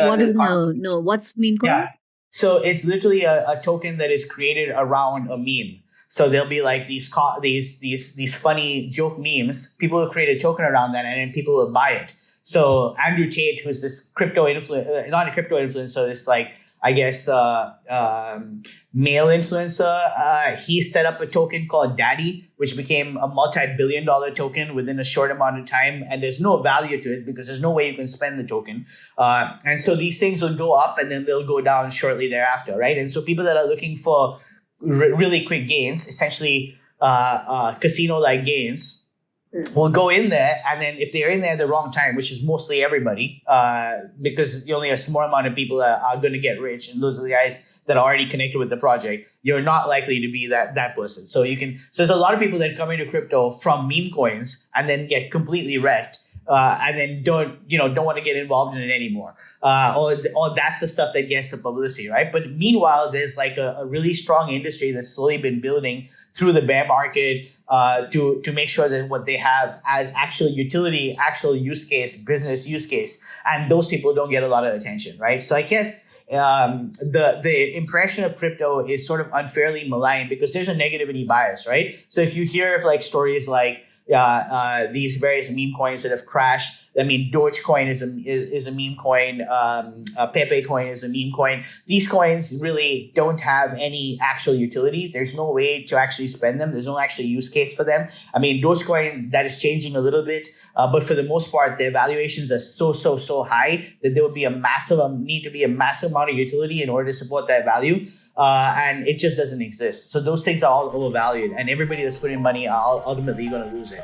What is no? What's memecoin? Yeah. So it's literally a token that is created around a meme. So there'll be like these funny joke memes. People will create a token around that, and then people will buy it. So Andrew Tate, who's this crypto influencer, not a crypto influencer, this like I guess male influencer, he set up a token called Daddy, which became a multi-billion-dollar token within a short amount of time. And there's no value to it because there's no way you can spend the token. And so these things will go up and then they'll go down shortly thereafter, right? And so people that are looking for really quick gains, essentially casino-like gains, will go in there, and then if they're in there at the wrong time, which is mostly everybody, because only a small amount of people are going to get rich, and those are the guys that are already connected with the project, you're not likely to be that person. So there's a lot of people that come into crypto from meme coins and then get completely wrecked. And then don't want to get involved in it anymore. Or that's the stuff that gets the publicity, right? But meanwhile, there's like a really strong industry that's slowly been building through the bear market to make sure that what they have as actual utility, actual use case, business use case, and those people don't get a lot of attention, right? So I guess the impression of crypto is sort of unfairly maligned because there's a negativity bias, right? So if you hear of like stories like these various meme coins that have crashed. I mean, Dogecoin is a meme coin. Pepe coin is a meme coin. These coins really don't have any actual utility. There's no way to actually spend them. There's no actual use case for them. I mean, Dogecoin, that is changing a little bit, but for the most part, their valuations are so high that there would be need to be a massive amount of utility in order to support that value. And it just doesn't exist. So those things are all overvalued, and everybody that's putting money are ultimately going to lose it.